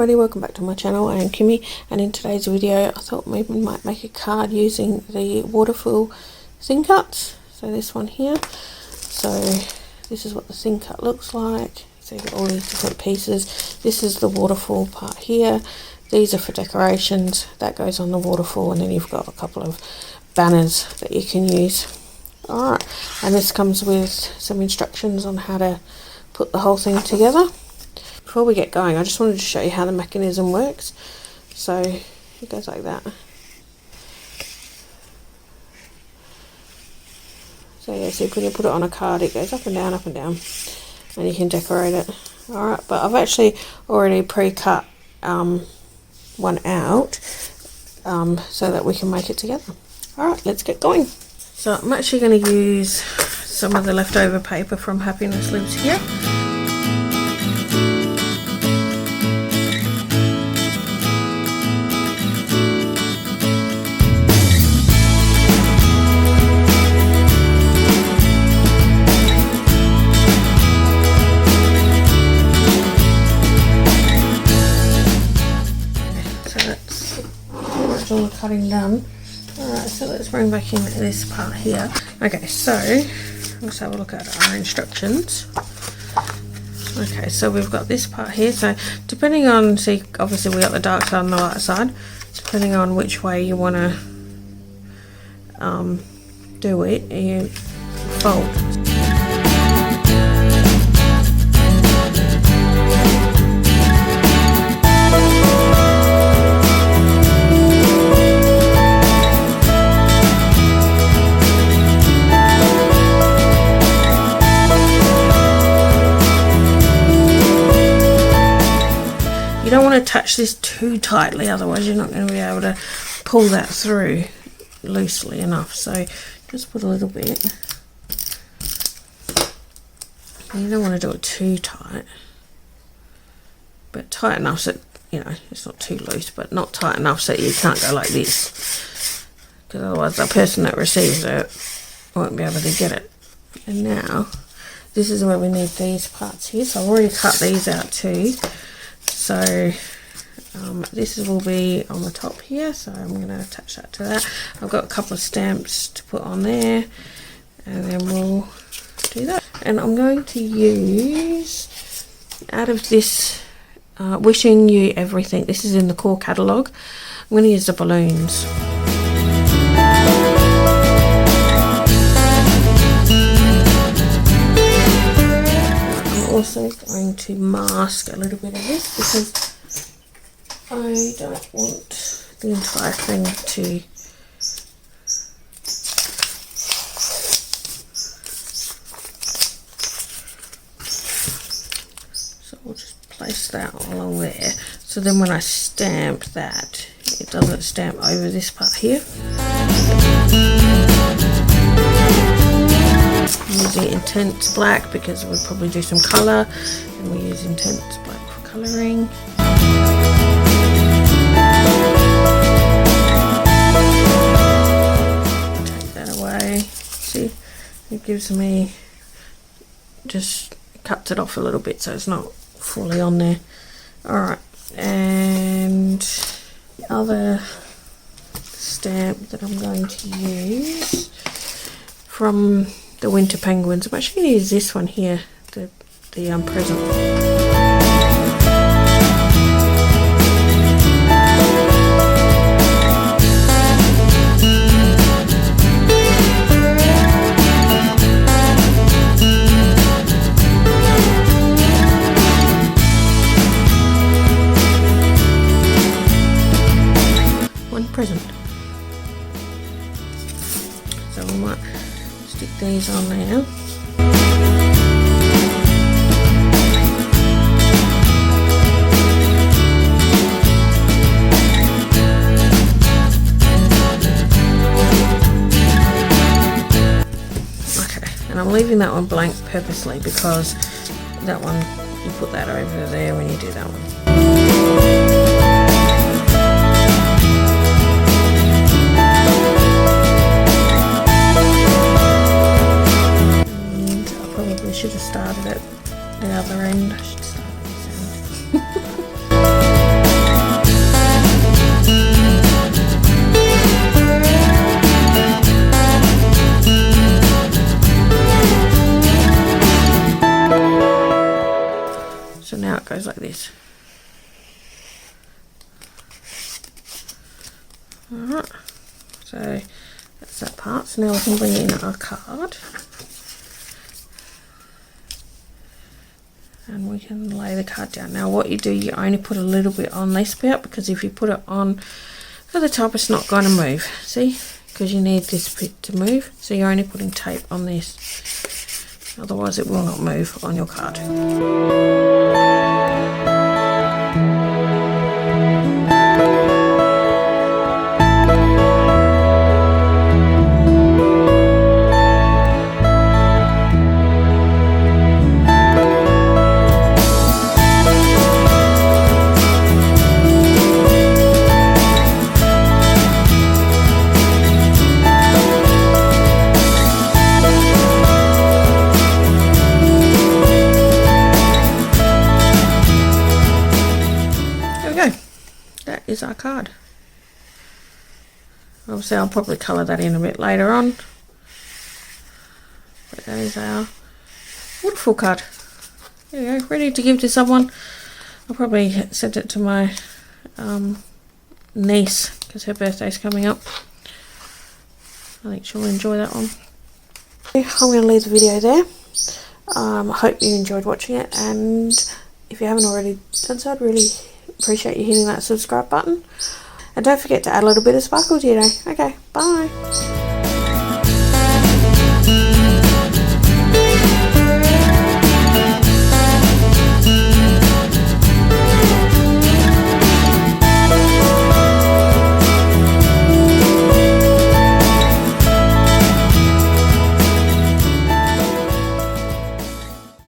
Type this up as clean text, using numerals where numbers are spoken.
everybody, welcome back to my channel. I am Kimmy, and in today's video I thought maybe we might make a card using the waterfall thin cuts. So this one here, so this is what the thin cut looks like. So you've got all these different pieces. This is the waterfall part here. These are for decorations, that goes on the waterfall, and then you've got a couple of banners that you can use. Alright, and this comes with some instructions on how to put the whole thing together. Before we get going, I just wanted to show you how the mechanism works. So it goes like that. So yeah, so when you put it on a card, it goes up and down, and you can decorate it. Alright, but I've actually already pre-cut one out so that we can make it together. Alright, let's get going. So I'm actually going to use some of the leftover paper from Happiness Lives here. All the cutting done. Alright, so let's bring back in this part here. Okay, so let's have a look at our instructions. Okay, so we've got this part here. So depending on, see, obviously we got the dark side and the light side. Depending on which way you want to do it, you fold. You don't want to touch this too tightly, otherwise you're not going to be able to pull that through loosely enough. So just put a little bit. You don't want to do it too tight, but tight enough so, you know, it's not too loose, but not tight enough so you can't go like this, because otherwise the person that receives it won't be able to get it. And now this is where we need these parts here. So I've already cut these out too. So this will be on the top here, so I'm going to attach that to that. I've got a couple of stamps to put on there, and then we'll do that. And I'm going to use, out of this Wishing You Everything, this is in the core catalogue, I'm going to use the balloons. Also going to mask a little bit of this because I don't want the entire thing to so we'll just place that along there, so then when I stamp that, it doesn't stamp over this part here. Using intense black because we'll probably do some colour, and we use intense black for colouring. Take that away. See, it gives me, just cuts it off a little bit so it's not fully on there. Alright, and the other stamp that I'm going to use from the Winter Penguins, I'm actually going to use this one here, the present. One present. So we might stick these on there. Okay, and I'm leaving that one blank purposely because that one, you put that over there when you do that one. Should have started at the other end. I should start at this end. goes like this. Alright, so that's that part. So now we can bring in our card. And we can lay the card down. Now what you do, you only put a little bit on this bit, because if you put it on at the top, it's not going to move. See? Because you need this bit to move. So you're only putting tape on this. Otherwise it will not move on your card. That is our card. Obviously I'll probably colour that in a bit later on. But that is our waterfall card. There you go, ready to give to someone. I'll probably send it to my niece, because her birthday's coming up. I think she'll enjoy that one. I'm going to leave the video there. I hope you enjoyed watching it, and if you haven't already done so, I'd really appreciate you hitting that subscribe button, and don't forget to add a little bit of sparkle to your day. Okay, bye.